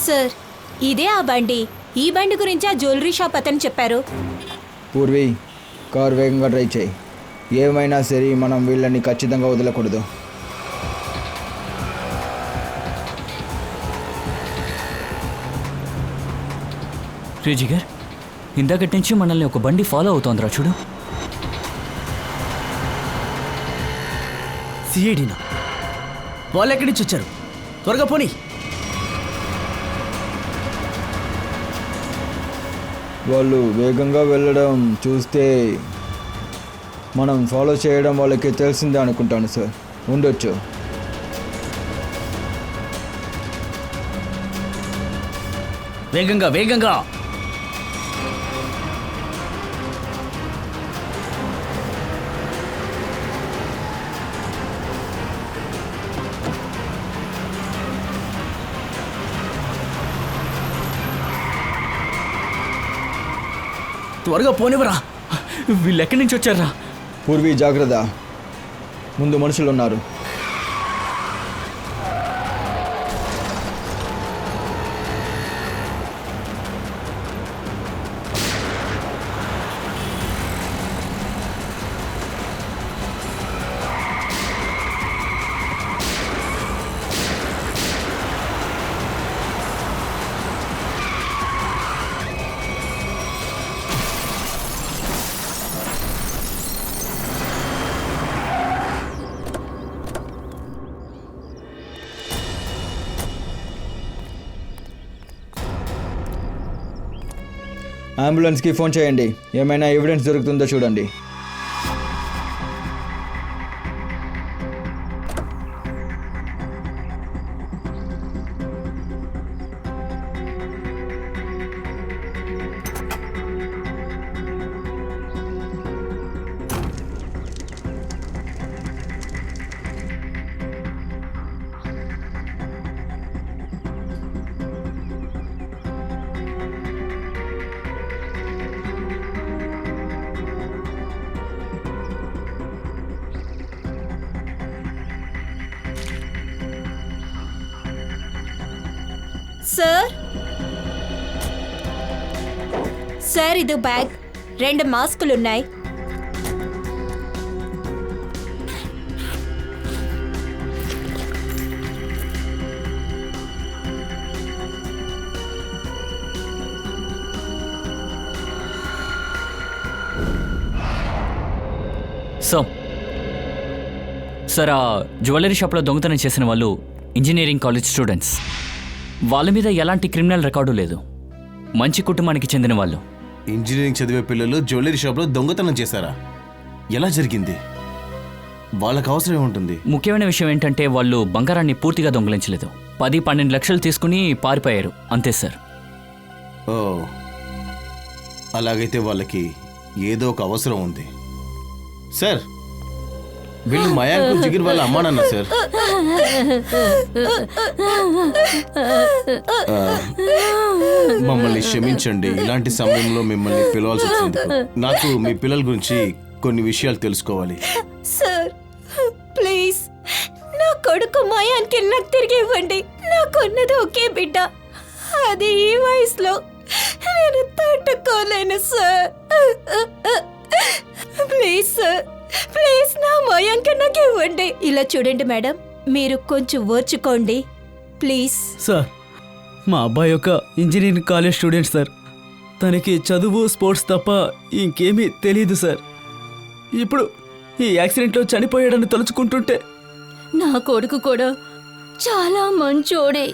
Sir, ఇదే ఆ బండి. ఈ బండి గురించి ఆ జ్యువెలరీ షాప్ అతను చెప్పారు. పూర్వి, కార్ వేగంగా డ్రైవ్ చేయి. ఏమైనా సరే మనం వీళ్ళని ఖచ్చితంగా వదలకూడదు. జిగర్, ఇందాకటి నుంచి మనల్ని ఒక బండి ఫాలో అవుతోందిరా చూడు. సిఐడినా? వాళ్ళు ఎక్కడి నుంచి వచ్చారు? త్వరగా పోనీ. వాళ్ళు వేగంగా వెళ్ళడం చూస్తే మనం ఫాలో చేయడం వాళ్ళకి తెలిసిందే అనుకుంటాను సార్. ఉండొచ్చు. వేగంగా వేగంగా. త్వరగా పోనివరా. వీళ్ళు ఎక్కడి నుంచి వచ్చారా? పూర్వి, జాగ్రత్త, ముందు మనుషులు ఉన్నారు. అంబులెన్స్కి ఫోన్ చేయండి. ఏమైనా ఎవిడెన్స్ దొరుకుతుందో చూడండి. సార్, సార్, ఇది బ్యాగ్. 2 మాస్కులున్నాయి. సార్, ఆ జ్యువెలరీ షాప్లో దొంగతనం చేసిన వాళ్ళు ఇంజనీరింగ్ కాలేజ్ స్టూడెంట్స్. వాళ్ళ మీద ఎలాంటి క్రిమినల్ రికార్డు లేదు. మంచి కుటుంబానికి చెందిన వాళ్ళు. ఇంజనీరింగ్ చదివే పిల్లలు జ్యువెలరీ షాప్లో దొంగతనం చేశారా? ఎలా జరిగింది? వాళ్ళకు అవసరం ఏముంటుంది? ముఖ్యమైన విషయం ఏంటంటే వాళ్ళు బంగారాన్ని పూర్తిగా దొంగిలించలేదు. 10-12 లక్షలు తీసుకుని పారిపోయారు, అంతే సార్. ఓ, అలాగైతే వాళ్ళకి ఏదో ఒక అవసరం ఉంది. సార్, వీళ్ళు మయాంక్, జిగిర్ వాళ్ళ అమ్మా నాన్న సార్. మమ్మల్ని క్షమించండి, ఇలాంటి సమయంలో మిమ్మల్ని పిలవాల్సి వచ్చింది. నాకు మీ పిల్లల గురించి కొన్ని విషయాలు తెలుసుకోవాలి. సార్, ప్లీజ్, నా కొడుకు మయాన్కి నాకు తిరిగి ఇవ్వండి. నాకున్నది ఒకే బిడ్డ. అది ఈ వయసులో నేను తట్టుకోలేను సార్. ప్లీజ్ సార్, ప్లీజ్, నా మయాంకి నాకు ఇవ్వండి. ఇలా చూడండి మేడం, మీరు కొంచెం ఓర్చుకోండి ప్లీజ్. సార్, మా అబ్బాయి యొక్క ఇంజనీరింగ్ కాలేజ్ స్టూడెంట్ సార్. తనకి చదువు, స్పోర్ట్స్ తప్ప ఇంకేమీ తెలియదు సార్. ఇప్పుడు ఈ యాక్సిడెంట్లో చనిపోయాడని తలుచుకుంటుంటే నా కొడుకు కూడా చాలా మంచోడే,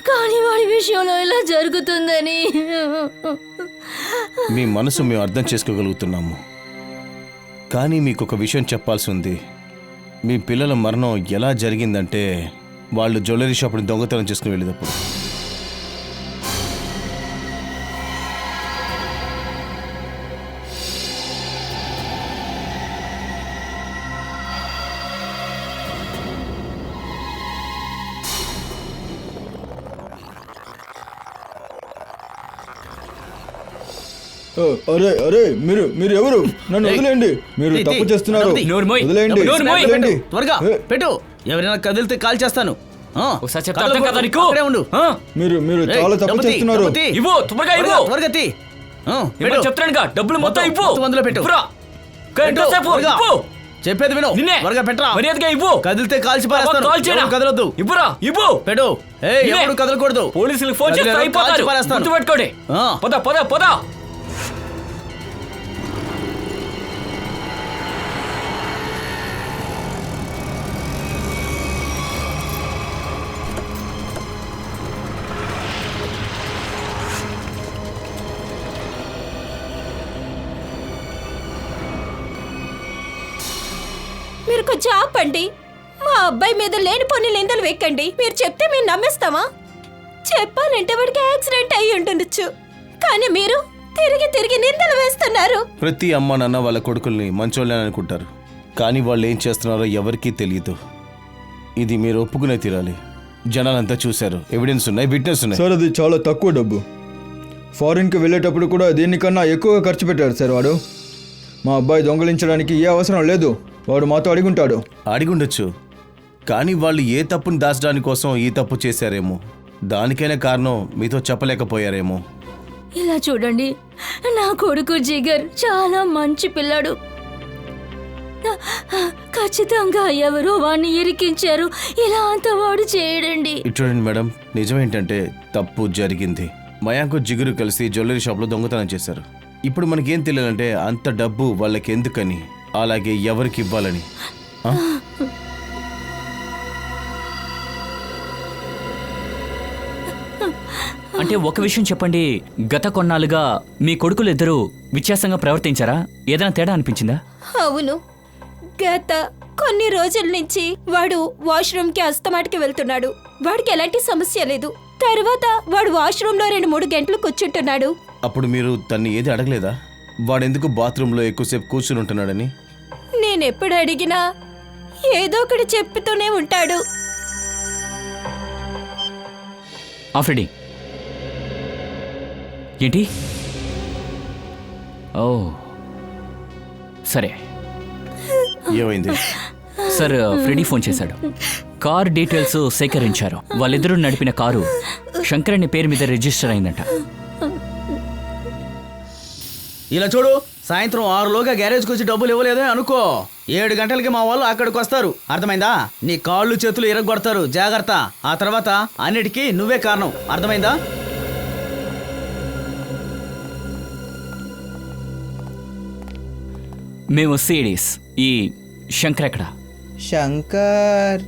కానీ వాడి విషయంలో ఇలా జరుగుతుందని మీ మనసు మేము అర్థం చేసుకోగలుగుతున్నాము. కానీ మీకు ఒక విషయం చెప్పాల్సి ఉంది. మీ పిల్లల మరణం ఎలా జరిగిందంటే వాళ్ళు జ్యువెలరీ షాప్ని దొంగతనం చేసుకుని వెళ్ళేటప్పుడు. అరే అరే, మీరు ఎవరు? నన్ను వదిలేయండి. మీరు తప్పు చేస్తున్నారు. వదిలేయండి. త్వరగా పెట్టు. ఎవరైనా కదిలితే కాల్ చేస్తాను. ఒకసారి చెప్తే అర్థం కాదా నీకు? అక్కడే ఉండు. ఆ? మీరు ఏయ్, చాలా తప్పు డబ్బు తీ, చేస్తున్నారు. డబ్బు తీ. ఇవ్వు త్వరగా ఇవ్వు. త్వరగా, త్వరగా తీ. ఇవ్వని చెప్తానుగా, డబ్బులు మొత్తం ఇవ్వు. మొత్తం అందులో పెట్టు. ఇవ్వురా. ఎంతసేపు? త్వరగా. ఇవ్వు. చెప్పేది విను. నిన్నే. త్వరగా పెట్టరా. మర్యాదగా ఇవ్వు. కదిలితే కాల్చి పారేస్తాను. కాల్ చేయనా? ఎవరు కదలొద్దు. ఇవ్వురా, ఇవ్వు. పెట్టు. నిన్నే. ఎప్పుడు కదలకూడదు. పోలీసులకు ఫోన్ చేస్తే కదిలేదో అయిపోతారు. కాల్చి పారేస్తాను. గుర్తుపెట్టుకోండి. ఆ. పద పద పద. మీరు కొంచెం ఆపండి. మా అబ్బాయి మీద లేనిపోని నిందలు వెక్కండి. మీరు చెప్తే మేము నమ్మేస్తామా? చెప్పాలంటే వాడికి యాక్సిడెంట్ అయి ఉండొచ్చు, కానీ మీరు తిరిగి తిరిగి నిందలు వేస్తున్నారు. ప్రతి అమ్మ నాన్న వాళ్ళ కొడుకుల్ని మంచోళ్ళని అనుకుంటారు, కానీ వాళ్ళు ఏం చేస్తున్నారో ఎవరికీ తెలియదు. ఇది మీరు ఒప్పుకునే తీరాలి. జనాలంతా చూశారు, ఎవిడెన్స్ ఉన్నాయి, విట్నెస్ ఉన్నాయి. సార్ అది చాలా తక్కువ డబ్బు. ఫారిన్కి వెళ్ళేటప్పుడు కూడా దీనికన్నా ఎక్కువగా ఖర్చు పెట్టారు సార్ వాడు. మా అబ్బాయి దొంగలించడానికి ఏ అవసరం లేదు, వాడు మాతో అడిగుంటాడు. అడిగుండొచ్చు, కానీ వాళ్ళు ఏ తప్పుని దాచడానికి కోసం ఈ తప్పు చేశారేమో. దానికైనా కారణం మీతో చెప్పలేకపోయారేమో. ఇలా చూడండి, నా కొడుకు జిగర్ చాలా మంచి పిల్లాడు. ఖచ్చితంగా ఎవరో వాడిని ఇరికించారు. ఇలా అంత వాడు చేయడండి. ఇటు చూడండి మేడం, నిజమేంటంటే తప్పు జరిగింది. మయాంకు జిగురు కలిసి జ్యువెలరీ షాప్లో దొంగతనం చేశారు. ఇప్పుడు మనకేం తెలియాలంటే అంత డబ్బు వాళ్ళకి ఎందుకని, అలాగే ఎవరికి ఇవ్వాలని. ఆ? అంటే ఒక విషయం చెప్పండి, గత కొన్నాళ్ళుగా మీ కొడుకులు ఇద్దరు వ్యత్యాసంగా ప్రవర్తించారా? ఏదైనా తేడా అనిపించిందా? అవును, గత కొన్ని రోజుల నుంచి వాడు వాష్రూమ్కి అస్తమాటికి వెళ్తున్నాడు. వాడికి ఎలాంటి సమస్య లేదు. తర్వాత వాడు వాష్రూమ్లో 2-3 గంటలు కూర్చుంటున్నాడు. అప్పుడు మీరు తన్ని ఏది అడగలేదా? వాడెందుకు బాత్రూంలో ఎక్కువసేపు కూర్చుని ఉంటున్నాడని? నేనెప్పుడు అడిగినా ఏదో ఒకటి చెప్తూనే ఉంటాడు. ఆఫ్రెడీ ఏంటి? ఓ సరే. ఏమైంది? సార్, ఫ్రెడీ ఫోన్ చేశాడు. కార్ డీటెయిల్స్ సేకరించారు. వాళ్ళిద్దరూ నడిపిన కారు శంకర్ అనే పేరు మీద రిజిస్టర్ అయిందంట. ఇలా చూడు, సాయంత్రం 6లోగా గ్యారేజ్కి వచ్చి డబ్బులు ఇవ్వలేదే అనుకో, 7 గంటలకి మా వాళ్ళు అక్కడికి వస్తారు. అర్థమైందా? నీ కాళ్ళు చేతులు ఇరగొడతారు, జాగ్రత్త. ఆ తర్వాత అన్నిటికీ నువ్వే కారణం. అర్థమైందా? మేము సిడీస్. ఈ శంకర్ ఎక్కడ? శంకర్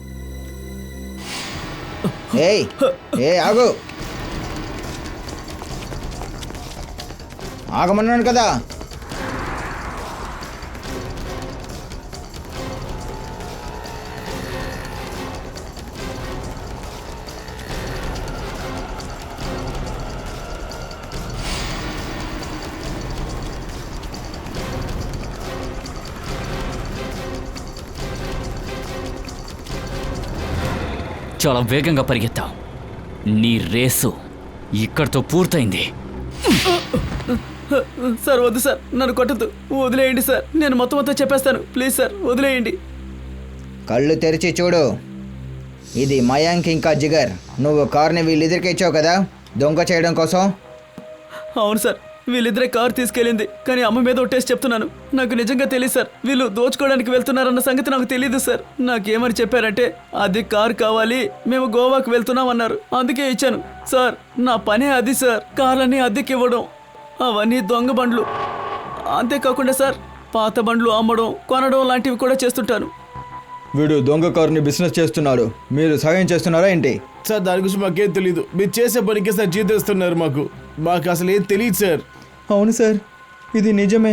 ఏయ్ ఏ ఆగు, ఆగమన్నాను కదా. చాలా వేగంగా పరిగెత్తావు. నీ రేసు ఇక్కడితో పూర్తయింది. సార్ వద్దు సార్, నన్ను కొట్టద్దు, వదిలేయండి సార్. నేను మొత్తం చెప్పేస్తాను, ప్లీజ్ సార్ వదిలేయండి. కళ్ళు తెరిచి చూడు, ఇది మయాంక్ ఇంకా జిగర్. నువ్వు కార్ని వీళ్ళిద్దరికి ఇచ్చావు కదా దొంగ చేయడం కోసం. అవును సార్, వీళ్ళిద్దరే కారు తీసుకెళ్ళింది, కానీ అమ్మ మీద ఒట్టేసి చెప్తున్నాను, నాకు నిజంగా తెలియదు సార్. వీళ్ళు దోచుకోవడానికి వెళ్తున్నారన్న సంగతి నాకు తెలియదు సార్. నాకేమని చెప్పారంటే అది కారు కావాలి, మేము గోవాకు వెళ్తున్నాం అన్నారు, అందుకే ఇచ్చాను సార్. నా పనే అది సార్, కార్లన్నీ అద్దెకి ఇవ్వడం, అవన్నీ దొంగ బండ్లు. అంతేకాకుండా సార్, పాత బండ్లు అమ్మడం, కొనడం లాంటివి కూడా చేస్తుంటాను. వీడు దొంగ కారుని బిజినెస్ చేస్తున్నాడు, మీరు సహాయం చేస్తున్నారా ఏంటి? సార్ దాని గురించి మాకేం తెలియదు. మీరు చేసే పనికి సార్ జీతేస్తున్నారు. మాకు అసలు ఏం తెలియదు సార్. అవును సార్, ఇది నిజమే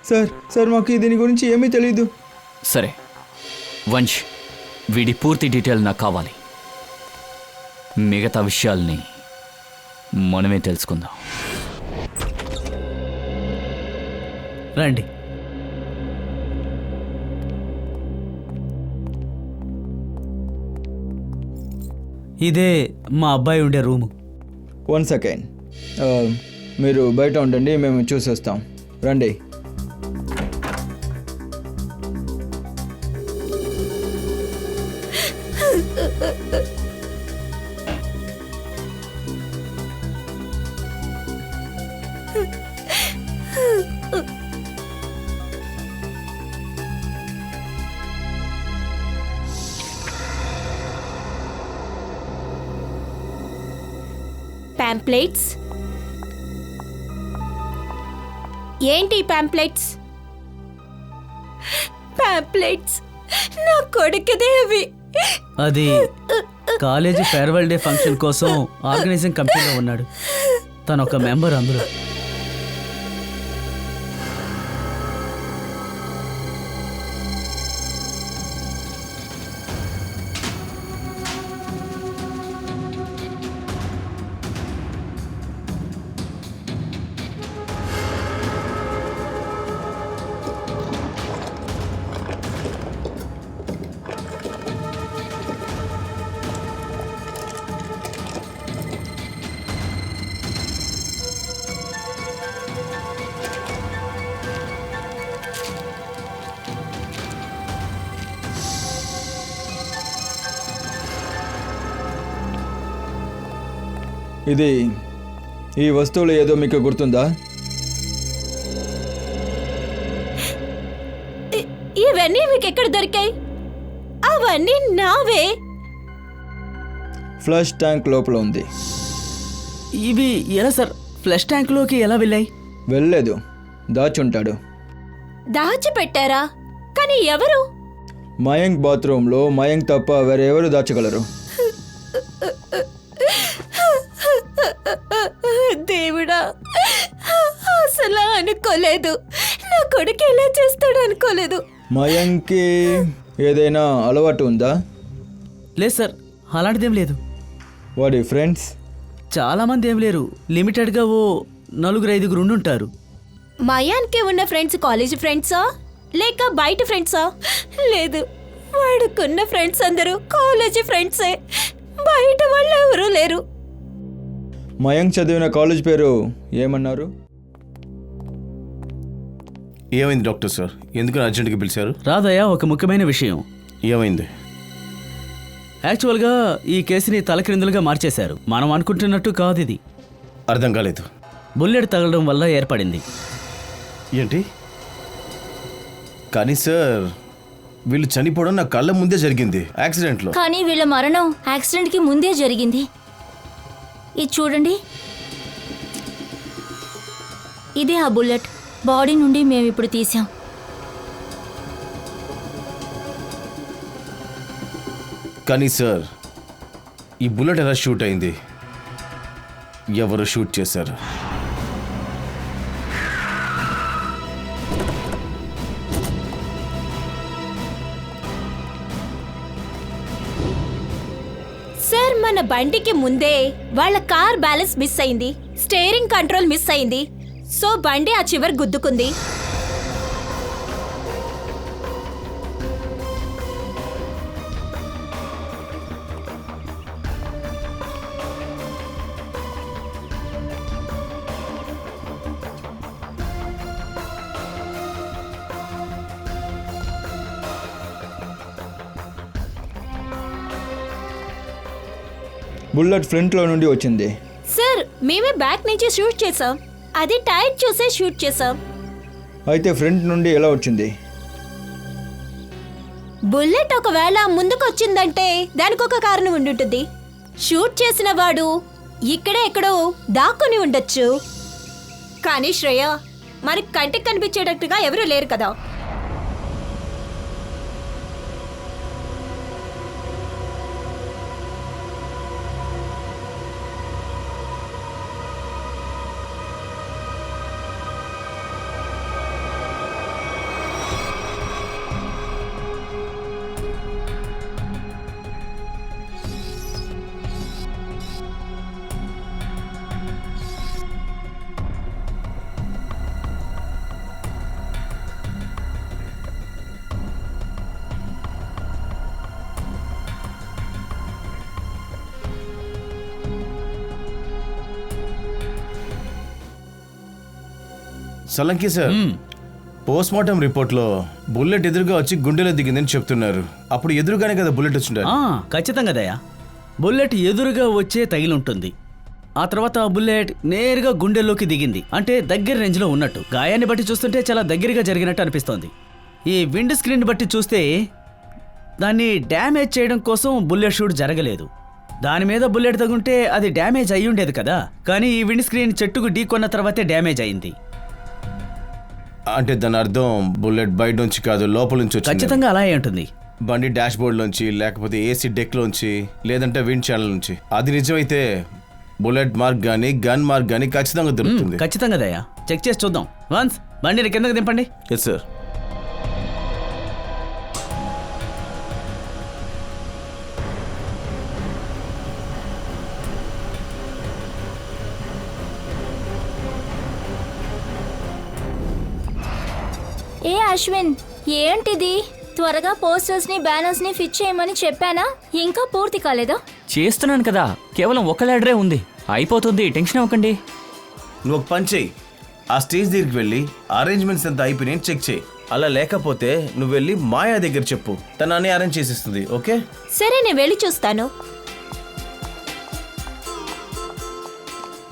సార్. సార్ మాకు దీని గురించి ఏమీ తెలియదు. సరే వంశ్, వీడి పూర్తి డీటెయిల్ నాకు కావాలి. మిగతా విషయాల్ని మనమే తెలుసుకుందాం. రండి. ఇదే మా అబ్బాయి ఉండే రూము. 1 సెకండ్, మీరు బయట ఉండండి, మేము చూసేస్తాం. రండి. పాంప్లెట్స్ ఏంటి పాంప్లెట్స్? పాంప్లెట్స్ నా కొడుకుదే అవి. అది కాలేజీ ఫేర్వెల్ డే ఫంక్షన్ కోసం ఆర్గనైజింగ్ కమిటీలో ఉన్నాడు. తను ఒక మెంబర్ అందులో. ఇది ఈ వస్తువులు ఏదో మీకు గుర్తుందా? ఇవన్నీ మీకు ఎక్కడ దొరికాయి? అవన్నీ నావే. ఫ్లష్ ట్యాంక్ లోపల ఉంది. ఇవి ఎలా సార్ ఫ్లష్ ట్యాంక్లోకి ఎలా వెళ్ళాయి? వెళ్ళలేదు, దాచుంటాడు. దాచిపెట్టారా? కానీ ఎవరు? మయాంక్ బాత్రూంలో మయాంక్ తప్ప వేరెవరు దాచగలరు? దేవుడా, అసలు అనుకోలేదు. నా కొడుకు ఎలా చేస్తాడు అనుకోలేదు. మయాంక్కి ఏదైనా అలవాటు ఉందా? లేదు సార్, అలాంటిదేం లేదు. వాడి ఫ్రెండ్స్? చాలామంది ఏం లేరు, లిమిటెడ్గా ఓ 4-5 ఉండుంటారు. మయాన్కి ఉన్న ఫ్రెండ్స్ కాలేజ్ ఫ్రెండ్సా లేక బయట ఫ్రెండ్సా? లేదు, వాడుకున్న ఫ్రెండ్స్ అందరూ కాలేజీ ఫ్రెండ్సే, బయట వాళ్ళు ఎవరూ లేరు. మయాంక్ చదివిన కాలేజ్ పేరు ఏమన్నారు? ఏమైంది డాక్టర్ సార్? ఎందుకు అర్జెంట్గా పిలిచారు? రాదయ్య, ఒక ముఖ్యమైన విషయం. ఏమైంది? యాక్చువల్గా ఈ కేసుని తలక్రిందులుగా మార్చేశారు. మనం అనుకుంటున్నట్టు కాదు ఇది. అర్థం కాలేదు. బుల్లెట్ తగలడం వల్ల ఏర్పడింది. ఏంటి? కానీ సార్, వీళ్ళు చనిపోవడం నా కళ్ళ ముందే జరిగింది, యాక్సిడెంట్లో. కానీ వీళ్ళ మరణం యాక్సిడెంట్కి ముందే జరిగింది. ఇది చూడండి, ఇదే ఆ బుల్లెట్. బాడీ నుండి మేము ఇప్పుడు తీసాం. కానీ సార్, ఈ బుల్లెట్ ఎలా షూట్ అయింది? ఎవరు షూట్ చేశారు? సార్, మన బండికి ముందే వాళ్ళ కార్ బ్యాలెన్స్ మిస్ అయింది, స్టీరింగ్ కంట్రోల్ మిస్ అయింది. సో బండి ఆ చివరి గుద్దుకుంది. బుల్లెట్ ఫ్రంట్లో నుండి వచ్చింది. సార్, మేమే బ్యాక్ నుంచి షూట్ చేసాం, అది టైర్ చూసే షూట్ చేసాం. అయితే ఫ్రంట్ నుండి ఎలా వచ్చింది? బుల్లెట్ ఒకవేళ ముందుకు వచ్చిందంటే దానికి ఒక కారణం ఉండుంటుంది. షూట్ చేసిన వాడు ఇక్కడే ఎక్కడో దాక్కుని ఉండొచ్చు. కానీ శ్రేయ, మనకి కంటికి కనిపించేటట్టుగా ఎవరూ లేరు కదా. సలంకి సార్, పోస్ట్మార్టం రిపోర్ట్లో బుల్లెట్ ఎదురుగా వచ్చి గుండెలో దిగిందని చెప్తున్నారు. అప్పుడు ఎదురుగానే కదా బుల్లెట్ వచ్చిండాలి. ఖచ్చితంగా దయా, బుల్లెట్ ఎదురుగా వచ్చే తగిలుంటుంది. ఆ తర్వాత ఆ బుల్లెట్ నేరుగా గుండెల్లోకి దిగింది, అంటే దగ్గర రేంజ్లో ఉన్నట్టు. గాయాన్ని బట్టి చూస్తుంటే చాలా దగ్గరగా జరిగినట్టు అనిపిస్తోంది. ఈ విండ్ స్క్రీన్ బట్టి చూస్తే దాన్ని డ్యామేజ్ చేయడం కోసం బుల్లెట్ షూట్ జరగలేదు. దాని మీద బుల్లెట్ తగుంటే అది డ్యామేజ్ అయ్యి ఉండేది కదా, కానీ ఈ విండ్ స్క్రీన్ చెట్టుకు ఢీకొన్న తర్వాతే డ్యామేజ్ అయింది. అంటే దాని అర్థం బుల్లెట్ బయట నుంచి కాదు, లోపల నుంచి వచ్చింది. ఖచ్చితంగా అలాగే ఉంటుంది. బండి డాష్ బోర్డ్ లోంచి, లేకపోతే ఏసీ డెక్ లోంచి, లేదంటే విండ్ ఛానల్ నుంచి. అది నిజమైతే బుల్లెట్ మార్క్ గానీ గన్ మార్క్ గానీ ఖచ్చితంగా దొరుకుతుంది. ఖచ్చితంగా దయా, చెక్ చేసి చూద్దాం. వన్స్ బండిని కిందకి దింపండి. Yes sir. ఏ అశ్విన్, ఏంటిది? త్వరగా పోస్టర్స్ ని బ్యానర్స్ ని ఫిట్ చేయమని చెప్పానా? ఇంకా పూర్తి కాలేదా? చేస్తున్నాను కదా, కేవలం ఒక ల్యాడరే ఉంది, అయిపోతుంది, టెన్షన్ అవ్వకండి. నువ్వు ఒక పని చెయ్యి, ఆ స్టేజ్ దగ్గరికి వెళ్ళి అరేంజ్మెంట్స్ అంతా అయిపోయినాయి చెక్ చేయి. అలా లేకపోతే నువ్వు వెళ్ళి మాయా దగ్గర చెప్పు, తను అన్ని అరేంజ్ చేసిస్తుంది. ఓకే? సరే, నేను వెళ్ళి చూస్తాను.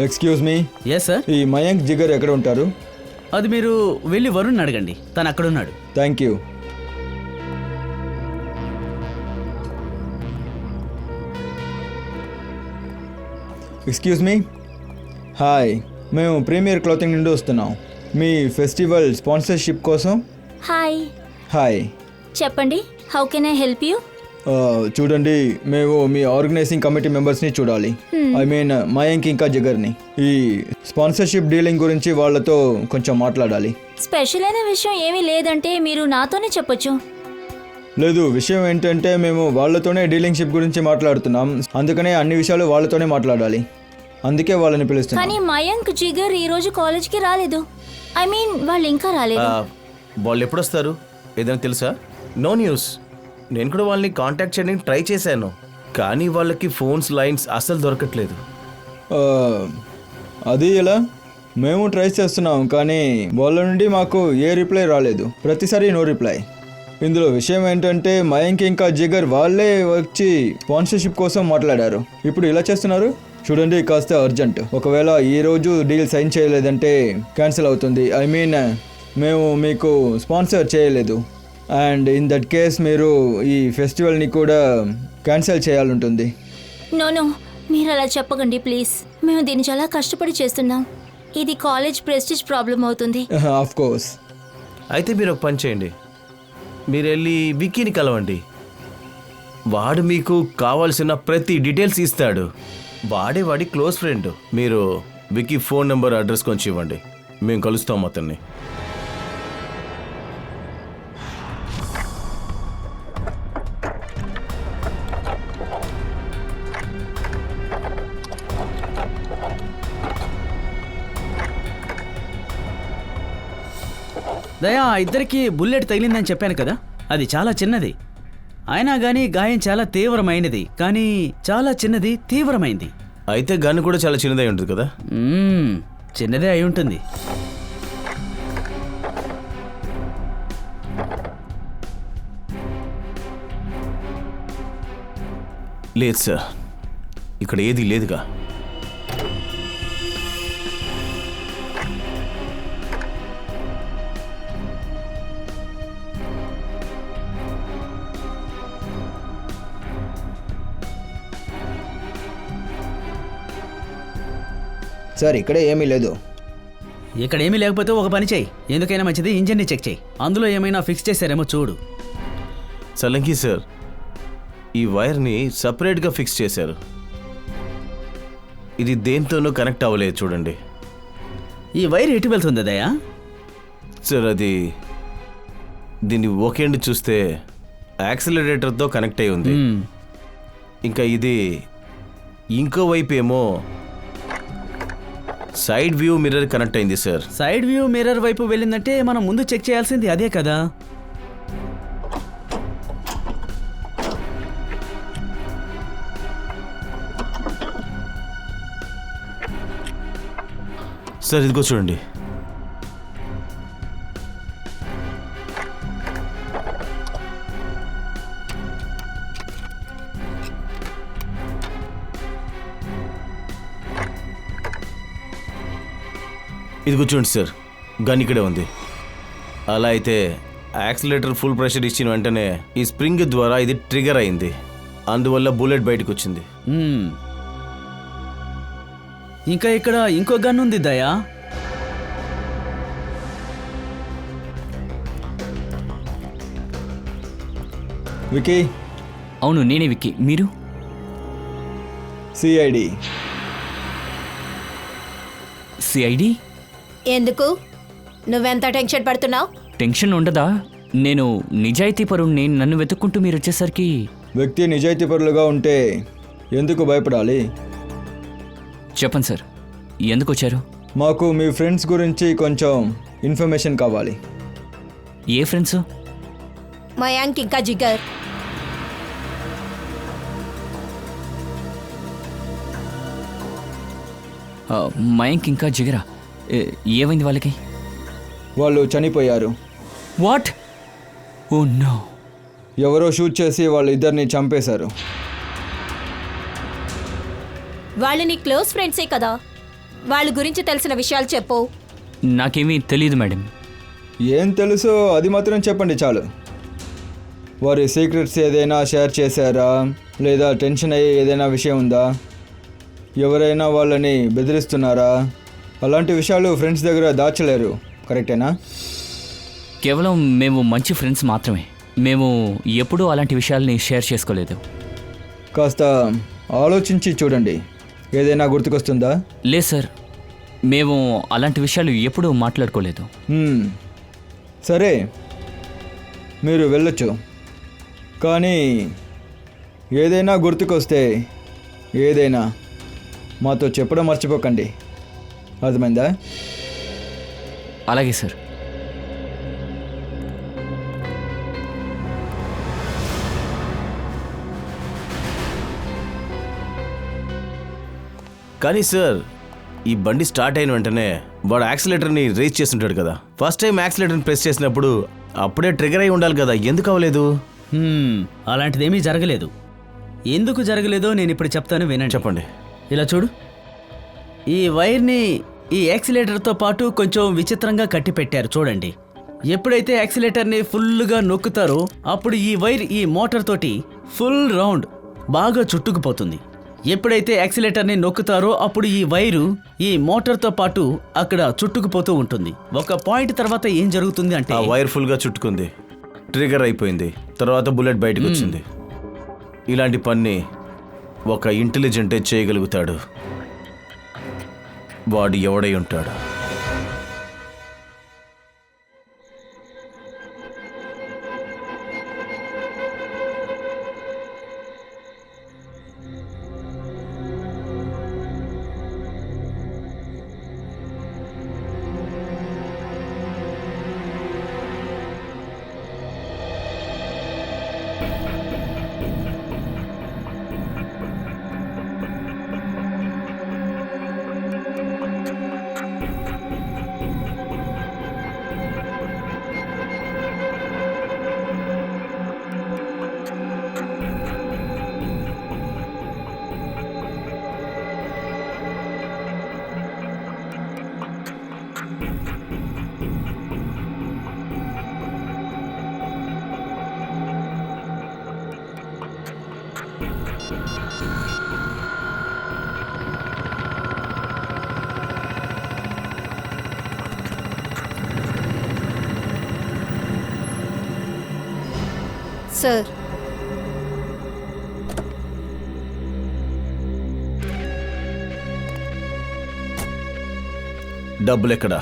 Excuse me, yes sir. ఈ మయాంక్ జిగర్ ఎక్కడ ఉంటారు? అది మీరు వెళ్ళి వరుణ్ అడగండి, తను అక్కడున్నాడు. Thank you. Excuse me. Hi, మేము ప్రీమియర్ క్లాతింగ్ నుండి వస్తున్నాం మీ ఫెస్టివల్ స్పాన్సర్షిప్ కోసం. Hi, hi. చెప్పండి, how can I help you? చూడండి, మేము మీ ఆర్గనైజింగ్ కమిటీ మెంబర్స్ని చూడాలి. ఐ మీన్ మయాంక్ ఇంకా జిగర్ని. ఈ స్పాన్సర్షిప్ డీలింగ్ గురించి వాళ్ళతో కొంచెం మాట్లాడాలి. స్పెషల్ అయిన విషయం ఏమీ లేదంటే మీరు నాతోనే చెప్పొచ్చు. లేదు, విషయం ఏంటంటే మేము వాళ్ళతోనే డీలింగ్షిప్ గురించి మాట్లాడుతున్నాం, అందుకనే అన్ని విషయాలు వాళ్ళతోనే మాట్లాడాలి. అందుకే వాళ్ళని పిలుస్తున్నాం. కానీ మయాంక్ జిగర్ ఈ రోజు కాలేజ్కి రాలేదు. ఐ మీన్ వాళ్ళు ఇంకా రాలేదు. వాళ్ళు ఎప్పుడు వస్తారు ఏదైనా తెలుసా? No news. నేను కూడా వాళ్ళని కాంటాక్ట్ చేయడానికి ట్రై చేశాను, కానీ వాళ్ళకి ఫోన్స్ లైన్స్ అస్సలు దొరకట్లేదు. అది ఎలా? మేము ట్రై చేస్తున్నాం, కానీ వాళ్ళ నుండి మాకు ఏ రిప్లై రాలేదు. ప్రతిసారి నో రిప్లై. ఇందులో విషయం ఏంటంటే మయాంక్ ఇంకా జిగర్ వాళ్ళే వచ్చి స్పాన్సర్షిప్ కోసం మాట్లాడారు. ఇప్పుడు ఇలా చేస్తున్నారు. చూడండి, కాస్త అర్జెంట్. ఒకవేళ ఈ రోజు డీల్ సైన్ చేయలేదంటే క్యాన్సిల్ అవుతుంది. ఐ మీన్ మేము మీకు స్పాన్సర్ చేయలేదు, అండ్ ఇన్ దట్ కేస్ మీరు ఈ ఫెస్టివల్ని కూడా క్యాన్సిల్ చేయాలంటుంది. నో, మీరు అలా చెప్పకండి ప్లీజ్. మేము దీన్ని చాలా కష్టపడి చేస్తున్నాం. ఇది కాలేజ్ ప్రెస్టీజ్ ప్రాబ్లం అవుతుంది. Of course. అయితే మీరు ఒక పని చేయండి, మీరు వెళ్ళి విక్కీని కలవండి. వాడు మీకు కావాల్సిన ప్రతి డీటెయిల్స్ ఇస్తాడు. వాడి క్లోజ్ ఫ్రెండ్. మీరు విక్కీ ఫోన్ నెంబర్ అడ్రస్ కొంచెం ఇవ్వండి, మేము కలుస్తాం అతన్ని. దయా, ఇద్దరికి బుల్లెట్ తగిలిందని చెప్పాను కదా, అది చాలా చిన్నది. అయినా కానీ గాయం చాలా తీవ్రమైనది, కానీ చాలా చిన్నది, తీవ్రమైంది. అయితే గన్ కూడా చాలా చిన్నదై ఉంటుంది కదా? చిన్నదే అయి ఉంటుంది. లేదు సార్, ఇక్కడ ఏది లేదుగా. సార్, ఇక్కడే ఏమీ లేదు. ఇక్కడ ఏమీ లేకపోతే ఒక పని చేయి, ఎందుకైనా మంచిది ఇంజన్ని చెక్ చేయి, అందులో ఏమైనా ఫిక్స్ చేశారేమో చూడు. సలంకి సార్, ఈ వైర్ని సపరేట్గా ఫిక్స్ చేశారు. ఇది దేంతోనూ కనెక్ట్ అవ్వలేదు చూడండి. ఈ వైర్ ఎటు వెళ్తుంది దయా? సార్, అది దీన్ని ఒక ఎండ్ చూస్తే యాక్సిలరేటర్తో కనెక్ట్ అయి ఉంది. ఇంకా ఇది ఇంకో వైపు ఏమో సైడ్ వ్యూ మిర్రర్ కనెక్ట్ అయింది సార్. సైడ్ వ్యూ మిర్రర్ వైపు వెళ్ళిందంటే మనం ముందు చెక్ చేయాల్సింది అదే కదా. సార్, ఇదిగో చూడండి. ఇది కూర్చోండి సార్, గన్ ఇక్కడే ఉంది. అలా అయితే యాక్సిలేటర్ ఫుల్ ప్రెషర్ ఇచ్చిన వెంటనే ఈ స్ప్రింగ్ ద్వారా ఇది ట్రిగర్ అయింది, అందువల్ల బుల్లెట్ బయటకు వచ్చింది. ఇంకా ఇక్కడ ఇంకో గన్ ఉంది దయా. వికీ, అవును నేనే విక్కీ. మీరు? సిఐడి. సిఐడి? ఎందుకు నువ్వెంత టెన్షన్ పడుతున్నావు? టెన్షన్ ఉండదా? నేను నిజాయితీ పరుణ్ణి, నన్ను వెతుక్కుంటూ మీరు వచ్చేసరికి. వ్యక్తి నిజాయితీపరులుగా ఉంటే ఎందుకు భయపడాలి? చెప్పండి సార్, ఎందుకు వచ్చారు? మాకు మీ ఫ్రెండ్స్ గురించి కొంచెం ఇన్ఫర్మేషన్ కావాలి. ఏ ఫ్రెండ్స్? మయాంక్ ఇంకా జిగర్. మయాంక్ ఇంకా జిగరా? ఏమైంది వాళ్ళకి? వాళ్ళు చనిపోయారు. వాట్? Oh no. ఎవరో షూట్ చేసి వాళ్ళిద్దరిని చంపేశారు. వాళ్ళని క్లోజ్ ఫ్రెండ్సే కదా, వాళ్ళ గురించి తెలిసిన విషయాలు చెప్పు. నాకేమీ తెలియదు మేడం. ఏం తెలుసో అది మాత్రం చెప్పండి చాలు. వారి సీక్రెట్స్ ఏదైనా షేర్ చేశారా, లేదా టెన్షన్ అయ్యే ఏదైనా విషయం ఉందా? ఎవరైనా వాళ్ళని బెదిరిస్తున్నారా? అలాంటి విషయాలు ఫ్రెండ్స్ దగ్గర దాచలేరు, కరెక్టేనా? కేవలం మేము మంచి ఫ్రెండ్స్ మాత్రమే. మేము ఎప్పుడూ అలాంటి విషయాల్ని షేర్ చేసుకోలేదు. కాస్త ఆలోచించి చూడండి, ఏదైనా గుర్తుకొస్తుందా? లేదు సార్, మేము అలాంటి విషయాలు ఎప్పుడూ మాట్లాడుకోలేదు. సరే, మీరు వెళ్ళొచ్చు, కానీ ఏదైనా గుర్తుకొస్తే ఏదైనా మాతో చెప్పడం మర్చిపోకండి, అర్థమైందా? అలాగే సార్. కానీ సార్, ఈ బండి స్టార్ట్ అయిన వెంటనే వాడు యాక్సిలేటర్ని రేస్ చేస్తుంటాడు కదా. ఫస్ట్ టైం యాక్సిలేటర్ని ప్రెస్ చేసినప్పుడు అప్పుడే ట్రిగర్ అయి ఉండాలి కదా, ఎందుకు అవ్వలేదు? అలాంటిదేమీ జరగలేదు. ఎందుకు జరగలేదో నేను ఇప్పుడు చెప్తాను, వినండి. చెప్పండి. ఇలా చూడు, ఈ వైర్ని ఈ యాక్సిలేటర్తో పాటు కొంచెం విచిత్రంగా కట్టి పెట్టారు చూడండి. ఎప్పుడైతే యాక్సిలేటర్ని ఫుల్గా నొక్కుతారో అప్పుడు ఈ వైర్ ఈ మోటార్ తోటి ఫుల్ రౌండ్ బాగా చుట్టుకుపోతుంది. ఎప్పుడైతే యాక్సిలేటర్ని నొక్కుతారో అప్పుడు ఈ వైరు ఈ మోటార్తో పాటు అక్కడ చుట్టుకుపోతూ ఉంటుంది. ఒక పాయింట్ తర్వాత ఏం జరుగుతుంది అంటే ఆ వైర్ ఫుల్గా చుట్టుకుంది, ట్రిగర్ అయిపోయింది, తర్వాత బుల్లెట్ బయటకు వచ్చింది. ఇలాంటి పని ఒక ఇంటెలిజెంటే చేయగలుగుతాడు. వాడు ఎవడై ఉంటాడు? సార్, డబ్బులు ఎక్కడా?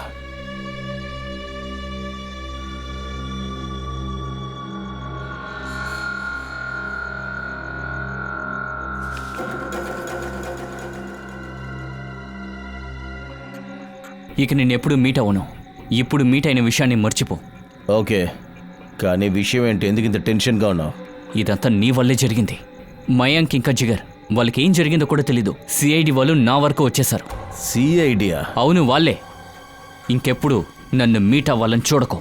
ఇక నేను ఎప్పుడు మీట్ అవ్వను. ఇప్పుడు మీట్ అయిన విషయాన్ని మర్చిపో. ఓకే, కానీ విషయం ఏంటి? ఎందుకు ఇంత టెన్షన్గా ఉన్నావు? ఇదంతా నీ వల్లే జరిగింది. మయాంక్ ఇంకా జిగర్, వాళ్ళకి ఏం జరిగిందో కూడా తెలీదు. సిఐడి వాళ్ళు నా వరకు వచ్చేశారు. సిఐడియా? అవును, వాళ్ళే. ఇంకెప్పుడు నన్ను మీట్ అవ్వాలని చూడకు.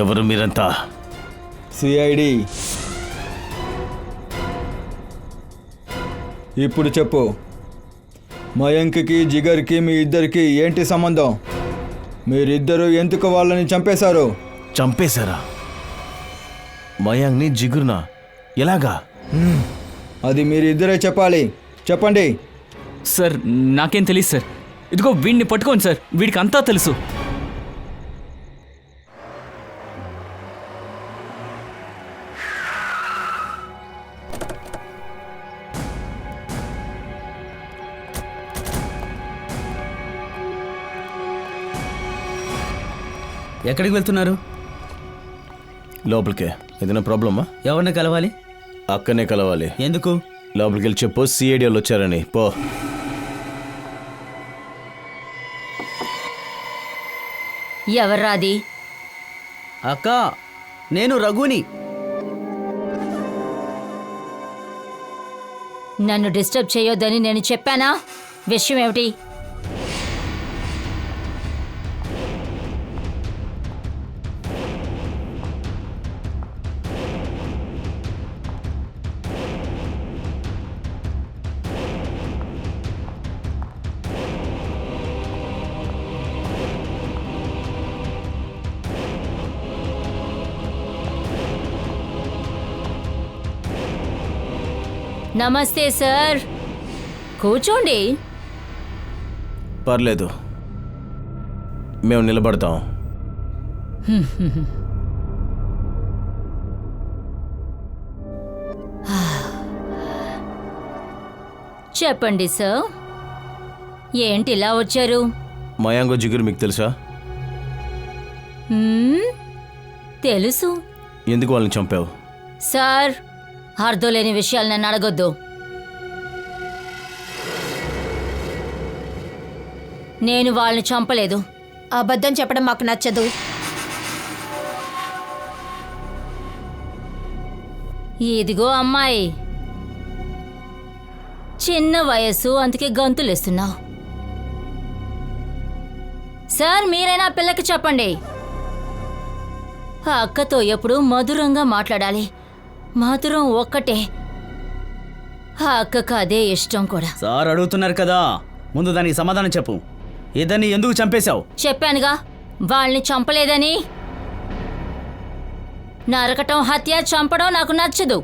ఎవరు మీరంతా? సిఐడి. ఇప్పుడు చెప్పు, మయాంక్కి జిగర్కి మీ ఇద్దరికి ఏంటి సంబంధం? మీరిద్దరూ ఎందుకు వాళ్ళని చంపేశారు? చంపేశారా? మయాంక్ని జిగురునా? ఎలాగా? అది మీరిద్దరే చెప్పాలి. చెప్పండి. సార్ నాకేం తెలియదు సార్. ఇదిగో వీడిని పట్టుకోండి సార్, వీడికి అంతా తెలుసు. ఎక్కడికి వెళ్తున్నారు? లోపలికే. ఏదైనా ప్రాబ్లమా? ఎవరిని కలవాలి? అక్కనే కలవాలి. ఎందుకు? లోపలికి వెళ్ళి చెప్పు సిఐడి వాళ్ళు వచ్చారని. పో. ఎవర్రాది? అక్క, నేను రఘుని. నన్ను డిస్టర్బ్ చేయొద్దని నేను చెప్పానా? విషయం ఏమిటి? నమస్తే సార్, కూర్చోండి. పర్లేదు, మేము నిలబడతాం. చెప్పండి సార్, ఏంటి ఇలా వచ్చారు? మయాంక్ జిగురు మీకు తెలుసా? తెలుసు. ఎందుకు వాళ్ళని చంపావు? సార్, అర్థం లేని విషయాలు నన్ను అడగొద్దు. నేను వాళ్ళని చంపలేదు. అబద్ధం చెప్పడం మాకు నచ్చదు. ఇదిగో అమ్మాయి, చిన్న వయసు, అందుకే గంతులేస్తున్నావు. సార్, మీరైనా పిల్లకి చెప్పండి, ఆ అక్కతో ఎప్పుడు మధురంగా మాట్లాడాలి. మధురం ఒక్కటే, ఆ అక్కకు అదే ఇష్టం కూడా. సార్ అడుగుతున్నారు కదా, ముందు దానికి సమాధానం చెప్పు. ఇద్దరిని ఎందుకు చంపేశావు? చెప్పానుగా, వాళ్ళని చంపలేదని. నరకటం, హత్య, చంపడం నాకు నచ్చదు.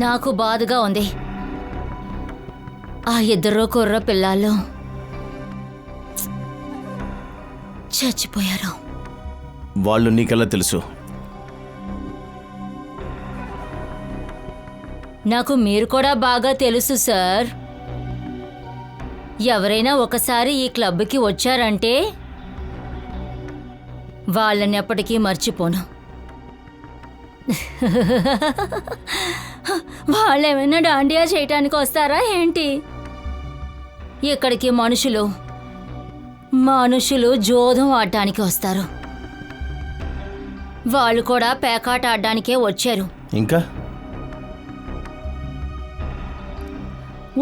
నాకు బాధగా ఉంది. ఆ ఇద్దరు కుర్ర పిల్లలు చచ్చిపోయారు. వాళ్ళు నీకెలా తెలుసు? నాకు మీరు కూడా బాగా తెలుసు సార్. ఎవరైనా ఒకసారి ఈ క్లబ్కి వచ్చారంటే వాళ్ళని ఎప్పటికీ మర్చిపోను. వాళ్ళేమైనా డాండియా చేయటానికి వస్తారా ఏంటి? ఇక్కడికి మనుషులు జోదం ఆడటానికి వస్తారు. వాళ్ళు కూడా పేకాట ఆడడానికే వచ్చారు. ఇంకా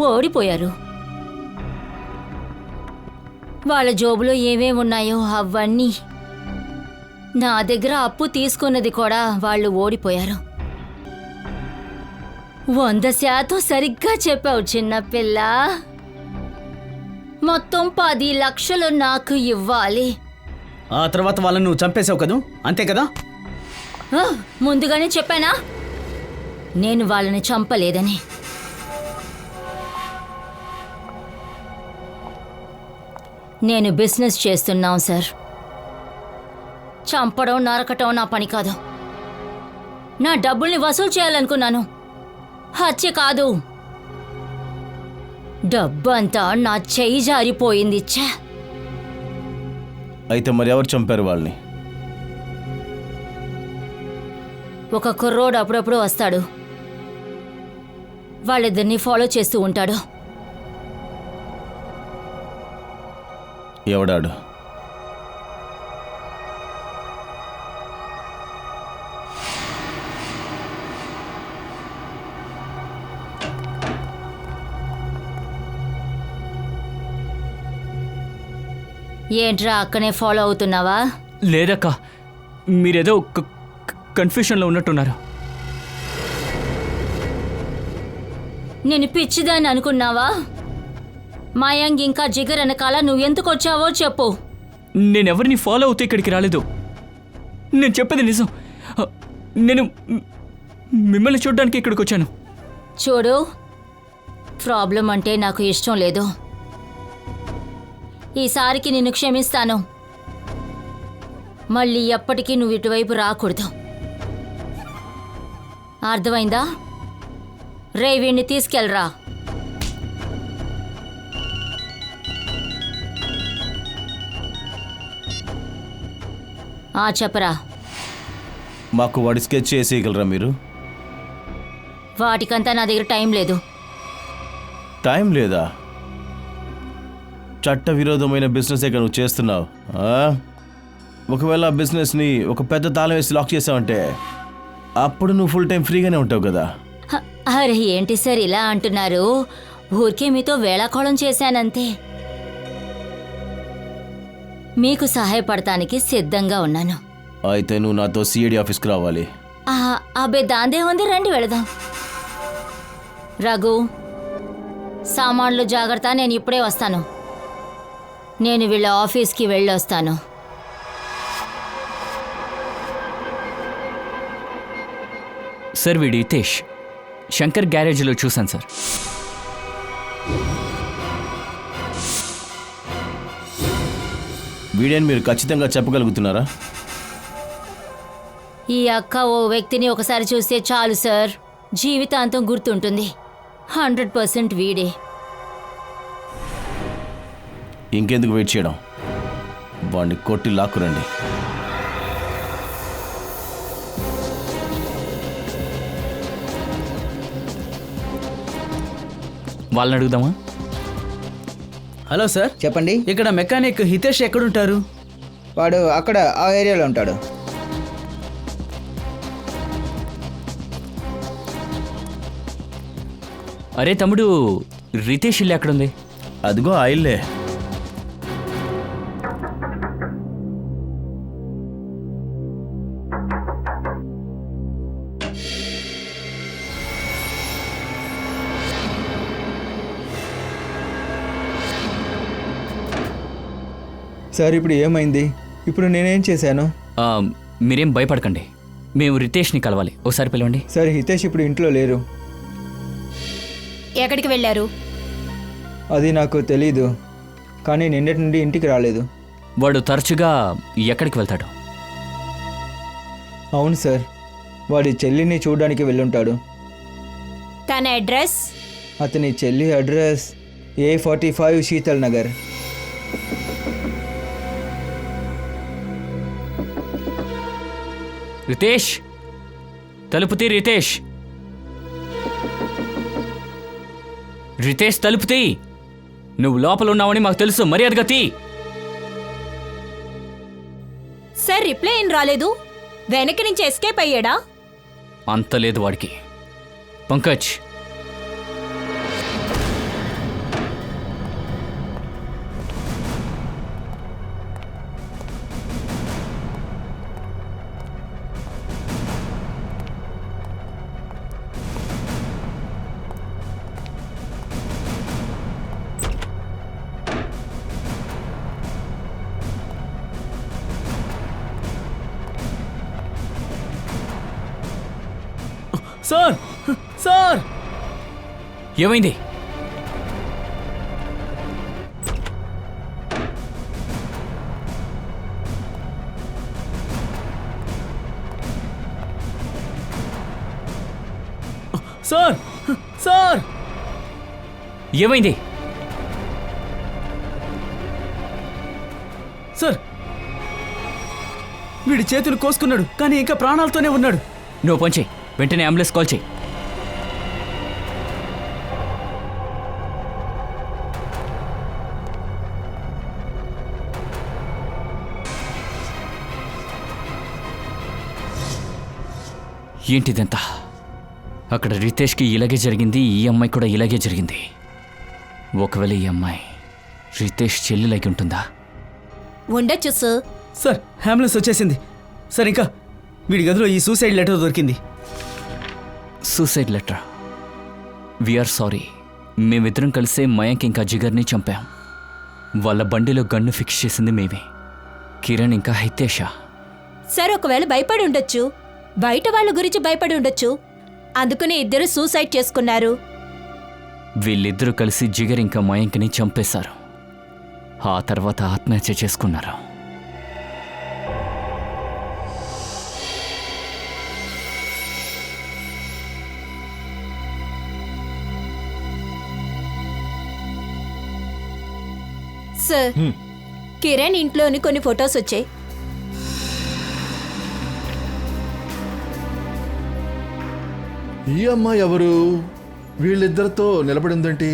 ఓడిపోయారు. వాళ్ళ జోబులో ఏమేమి ఉన్నాయో అవన్నీ, నా దగ్గర అప్పు తీసుకున్నది కూడా వాళ్ళు ఓడిపోయారు. 100% సరిగ్గా చెప్పావు చిన్నపిల్ల. మొత్తం 10 లక్షలు నాకు ఇవ్వాలి. ఆ తర్వాత వాళ్ళని నువ్వు చంపేశావు కదూ, అంతే కదా? ముందుగానే చెప్పానా నేను వాళ్ళని చంపలేదని? నేను బిజినెస్ చేస్తున్నాం సార్. చంపడం, నరకటం నా పని కాదు. నా డబ్బుల్ని వసూలు చేయాలనుకున్నాను, హత్య కాదు. డబ్బంతా నా చెయ్యి జారిపోయింది. అయితే మరి ఎవరు చంపారు వాళ్ళని? ఒక కుర్రోడు అప్పుడప్పుడు వస్తాడు, వాళ్ళిద్దరిని ఫాలో చేస్తూ ఉంటాడు. ఎవడాడు? ఏంట్రా అక్కనే ఫాలో అవుతున్నావా? లేదక్క, మీరేదో కన్ఫ్యూషన్లో ఉన్నట్టున్నారు. నేను పిచ్చిదాన్ని అనుకున్నావా? మయాంక్ ఇంకా జిగర్ వెనకాల నువ్వెందుకు వచ్చావో చెప్పు. నేనెవరిని ఫాలో అవుతూ ఇక్కడికి రాలేదు. నేను చెప్పేది నిజం. నేను మిమ్మల్ని చూడడానికి ఇక్కడికి వచ్చాను. చూడు, ప్రాబ్లం అంటే నాకు ఇష్టం లేదు. ఈసారికి నిన్ను క్షమిస్తాను. మళ్ళీ ఎప్పటికీ నువ్వు ఇటువైపు రాకూడదు. అర్థమైందా? రే, వీణ్ణి తీసుకెళ్ళరా. చెప్పరా. మాకు వాడి స్కెచ్ చేసేయగలరా మీరు? వాటికంతా నా దగ్గర టైం లేదు. టైం లేదా? చట్ట విరోధమైన బిజినెస్ నువ్వు చేస్తున్నావు. ఒకవేళ ఆ బిజినెస్ని ఒక పెద్ద తాళం వేసి లాక్ చేసావంటే అప్పుడు నువ్వు ఫుల్ టైం ఫ్రీగానే ఉంటావు కదా. అరే ఏంటి సార్ ఇలా అంటున్నారు? ఊరికే మీతో వేళాకోళం చేశానంతే. మీకు సహాయపడటానికి సిద్ధంగా ఉన్నాను. అయితే నువ్వు నాతో సిఐడి ఆఫీస్కి రావాలి. అబ్బే దాందే ఉంది, రండి వెళదాం. రఘు, సామాన్లు జాగ్రత్త, నేను ఇప్పుడే వస్తాను. నేను వీళ్ళ ఆఫీస్కి వెళ్ళొస్తాను. సార్, వీడి హితేష్ శంకర్ గ్యారేజ్లో చూశాను సార్. వీడియోని మీరు ఖచ్చితంగా చెప్పగలుగుతున్నారా? ఈ అక్క ఓ వ్యక్తిని ఒకసారి చూస్తే చాలు సార్, జీవితాంతం గుర్తుంటుంది. 100% వీడే. ఇంకెందుకు వెయిట్ చేయడం? వాడిని కొట్టి లాక్కురండి. వాళ్ళని అడుగుదామా? హలో సార్, చెప్పండి. ఇక్కడ మెకానిక్ హితేష్ ఎక్కడుంటారు? వాడు అక్కడ ఆ ఏరియాలో ఉంటాడు. అరే తమ్ముడు, రితేష్ ఇల్లు ఎక్కడుంది? అదిగో ఆ ఇల్లే. సార్ ఇప్పుడు ఏమైంది? ఇప్పుడు నేనేం చేశాను? మీరేం భయపడకండి, మేము రితేష్ని కలవాలి. ఒకసారి పిలవండి. సార్ హితేష్ ఇప్పుడు ఇంట్లో లేరు. ఎక్కడికి వెళ్ళారు? అది నాకు తెలీదు, కానీ నిన్నటి నుండి ఇంటికి రాలేదు. వాడు తరచుగా ఎక్కడికి వెళ్తాడు? అవును సార్, వాడి చెల్లిని చూడడానికి వెళ్ళుంటాడు. తన అడ్రస్? అతని చెల్లి అడ్రస్ A45 శీతల్ నగర్. రితేష్, తలుపుతీ. రితేష్, రితేష్ తలుపుతీ. నువ్వు లోపల ఉన్నావని మాకు తెలుసు, మర్యాదగా తీ. సార్ రిప్లై ఏం రాలేదు. వెనక్కి నుంచి ఎస్కేప్ అయ్యాడా? అంత లేదు వాడికి. పంకజ్, సార్, సార్, ఏమైంది? సార్, సార్, ఏమైంది? సార్, వీడి చేతులు కోసుకున్నాడు, కానీ ఇంకా ప్రాణాలతోనే ఉన్నాడు. నువ్వు పంచి వెంటనే అంబులెన్స్ కాల్ చేయి. ఏంటిదంతా? అక్కడ రితేష్కి ఇలాగే జరిగింది, ఈ అమ్మాయి కూడా ఇలాగే జరిగింది. ఒకవేళ ఈ అమ్మాయి రితేష్ చెల్లెలకి ఉంటుందా? ఉండొచ్చు సార్. సార్ అంబులెన్స్ వచ్చేసింది. సార్ ఇంకా వీడి గదిలో ఈ సూసైడ్ లెటర్ దొరికింది. Suicide letter. We are sorry. మేమిద్దరం కలిసే మయాంక్ ఇంకా జిగర్ని చంపాం. వాళ్ళ బండిలో గన్ను ఫిక్స్ చేసింది మేమే, కిరణ్ ఇంకా హితేష. సార్ ఒకవేళ భయపడి ఉండొచ్చు, బయట వాళ్ళ గురించి భయపడి ఉండొచ్చు, అందుకని ఇద్దరు సూసైడ్ చేసుకున్నారు. వీళ్ళిద్దరూ కలిసి జిగర్ ఇంకా మయాంక్ని చంపేశారు. ఆ తర్వాత ఆత్మహత్య చేసుకున్నారు. సార్ కిరణ్ ఇంట్లోని కొన్ని ఫొటోస్ వచ్చాయి. ఈ అమ్మాయి ఎవరు? వీళ్ళిద్దరితో నిలబడిందేంటి?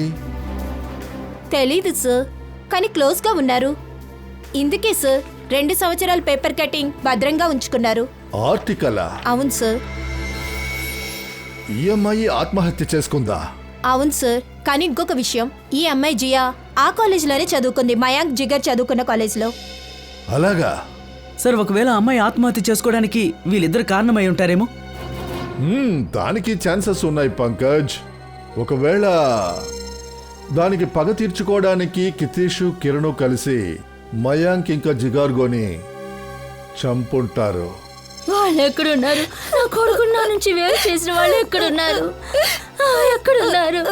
తెలీదు సార్, కానీ క్లోజ్గా ఉన్నారు. ఇందుకే సార్ 2 సంవత్సరాల పేపర్ కటింగ్ భద్రంగా ఉంచుకున్నారు. ఆర్టికలా? అవును సార్. ఈ అమ్మాయి ఆత్మహత్య చేసుకుందా? అవును సార్, కానీ ఇంకొక విషయం, ఈ అమ్మాయి జియా ఆ కాలేజీలోనే చదువుకుంది, మయాంక్ జిగర్ చదువుకున్న కాలేజీలో. అలాగా? సార్ ఒకవేళ అమ్మాయి ఆత్మహత్య చేసుకోవడానికి వీళ్ళిద్దరు కారణమై ఉంటారేమో. దానికి ఛాన్సెస్ ఉన్నాయి పంకజ్. ఒకవేళ దానికి పగ తీర్చుకోవడానికి కితీషు కిరణు కలిసి మయాంక్ ఇంకా జిగార్గోని చంపుంటారు. వాళ్ళు ఎక్కడున్నారు? నా కొడుకు నా నుంచి వేరు చేసిన వాళ్ళు ఎక్కడున్నారు? ఎక్కడున్నారు?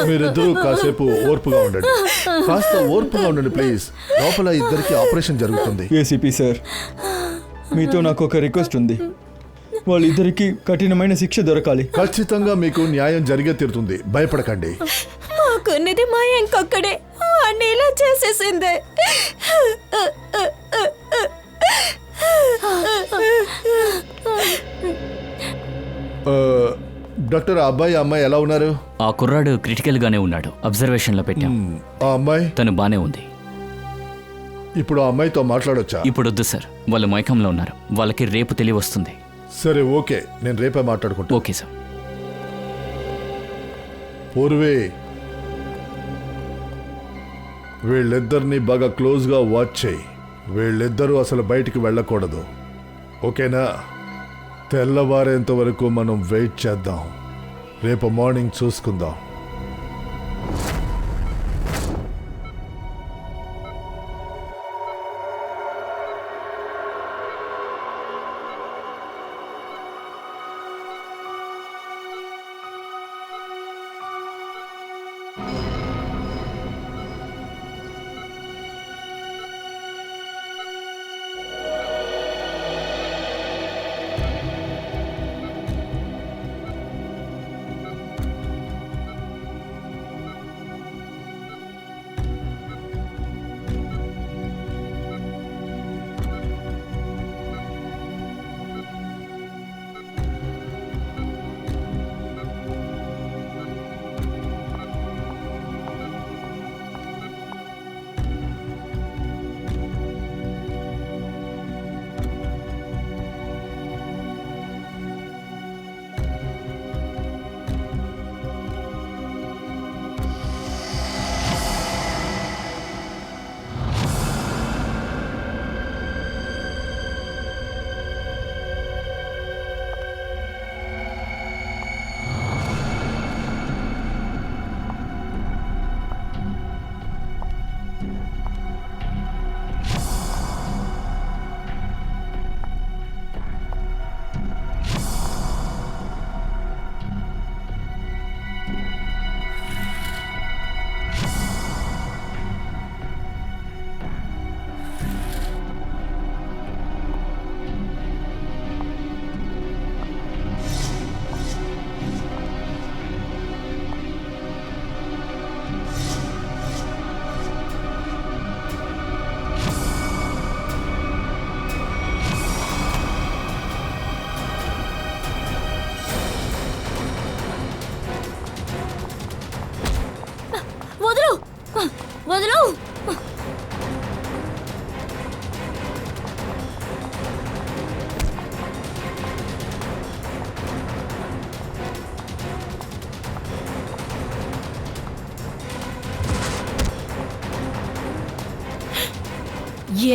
మీరిద్దరూ కాసేపు ఓర్పుగా ఉండండి, కాస్త ఓర్పుగా ఉండండి ప్లీజ్. లోపల ఇద్దరికి ఆపరేషన్ జరుగుతుంది. ఏసీపీ సార్, మీతో నాకు ఒక రిక్వెస్ట్ ఉంది. వాళ్ళిద్దరికి కఠినమైన శిక్ష దొరకాలి. ఖచ్చితంగా మీకు న్యాయం జరిగే తీరుతుంది, భయపడకండి. మాకున్నది మయాంక్ ఒక్కడే, వాడిని ఇలా చేసేసింది. డాక్టర్, ఆ అబ్బాయి అమ్మాయి ఎలా ఉన్నారు? ఆ కుర్రాడు క్రిటికల్ గానే ఉన్నాడు, అబ్జర్వేషన్లో పెట్టాం. ఆ అమ్మాయి? తను బానే ఉంది. ఇప్పుడు ఆ అమ్మాయితో మాట్లాడొచ్చా? ఇప్పుడు వద్దు సార్, వాళ్ళు మైకంలో ఉన్నారు. వాళ్ళకి రేపు తెలివస్తుంది. సరే ఓకే, నేను రేపే మాట్లాడుకుంటా. Okay sir. పూర్వే, వీళ్ళిద్దరిని బాగా క్లోజ్గా వాచ్ చేయి. వీళ్ళిద్దరూ అసలు బయటికి వెళ్ళకూడదు, ఓకేనా? తెల్లవారేంత వరకు మనం వెయిట్ చేద్దాం, రేపు మార్నింగ్ చూసుకుందాం.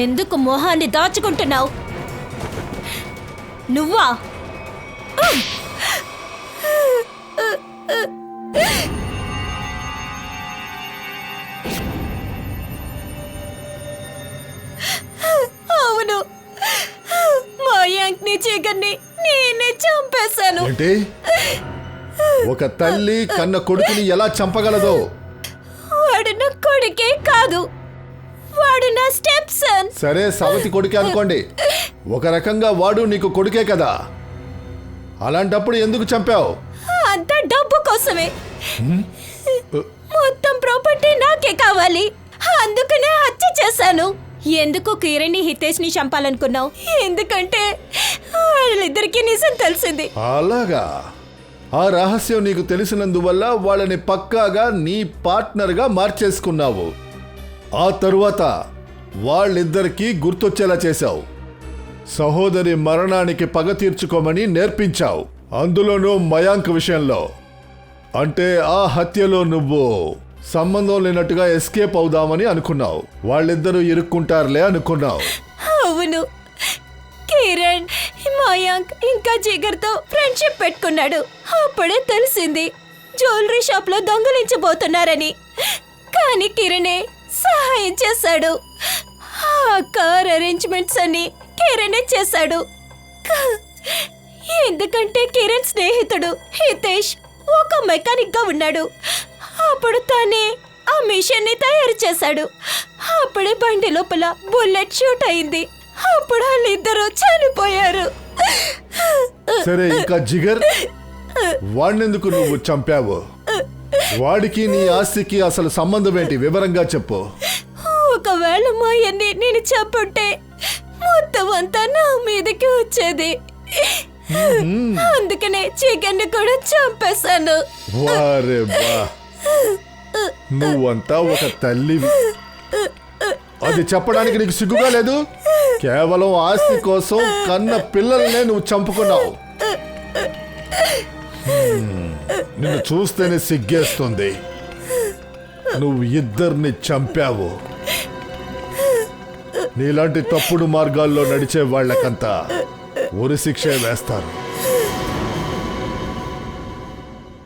ఎందుకు మొహాన్ని దాచుకుంటున్నావు? నువ్వా? అవును, మయాంక్ని జిగర్ని నేనే చంపేశాను. ఏంటి? ఒక తల్లి కన్న కొడుకుని ఎలా చంపగలదో? వాడు నా కొడుకే కాదు, వాడు నా స్టెప్ సన్. సరే, సవతి కొడుకే అనుకోండి. ఒక రకంగా వాడు నీకు కొడుకే కదా. అలాంటప్పుడు ఎందుకు చంపావు? అంతా డబ్బు కోసమే. మొత్తం ప్రాపర్టీ నాకే కావాలి, అందుకనే హత్య చేశాను. ఎందుకు కిరణ్ హితేష్ ని చంపాలనుకున్నావు? ఎందుకంటే వాళ్ళిద్దరికి నిజం తెలిసింది. అలాగా? ఆ రహస్యం నీకు తెలిసినందువల్ల వాళ్ళని పక్కాగా నీ పార్ట్నర్గా మార్చేసుకున్నావు. ఆ తరువాత వాళ్ళిద్దరికీ గుర్తొచ్చేలా చేశావు. సహోదరి మరణానికి పగ తీర్చుకోమని నేర్పించావు, అందులోనూ మయాంక్ విషయంలో. అంటే ఆ హత్యలో నువ్వు సంబంధం లేనట్టుగా ఎస్కేప్ అవుదామని అనుకున్నావు. వాళ్ళిద్దరూ ఇరుక్కుంటారులే అనుకున్నావు. అవును, కిరణ్ మయాంక్ ఇంకా జిగర్తో ఫ్రెండ్షిప్ పెట్టుకున్నాడు. అప్పుడే తెలిసింది జ్యువెలరీ షాప్ లో దొంగలించబోతున్నారని. కానీ కిరణే సహాయం చేశాడు. ఆ కార్ అరేంజ్మెంట్స్ అన్ని కిరణే చేశాడు. ఎందుకంటే కిరణ్ స్నేహితుడు హితేష్ ఒక మెకానిక్ గా ఉన్నాడు. అప్పుడు తానే ఆ మిషన్ ని తయారు చేశాడు. అప్పుడే బండి లోపల బుల్లెట్ షూట్ అయింది. అప్పుడు వాళ్ళిద్దరూ చనిపోయారు. సరే, ఇంకా జిగర్, వాణ్ణెందుకు నువ్వు చంపావు? వాడికి నీ ఆస్తికి అసలు సంబంధం ఏంటి? వివరంగా చెప్పు. ఒకవేళ మా అన్ని నేను చెప్పుంటే మొత్తం అంతా నా మీదకి వచ్చేది. అందుకనే చికెన్ కూడా చంపేశాను. వారే వా, నువ్వంతా ఒక తల్లివి. అది చెప్పడానికి నీకు సిగ్గుగా లేదు? కేవలం ఆస్తి కోసం కన్న పిల్లల్నే నువ్వు చంపుకున్నావు. నిన్ను చూస్తేనే సిగ్గేస్తుంది. నువ్వు ఇద్దరిని చంపావు. నీలాంటి తప్పుడు మార్గాల్లో నడిచే వాళ్ళకంతా ఉరి శిక్షే వేస్తారు.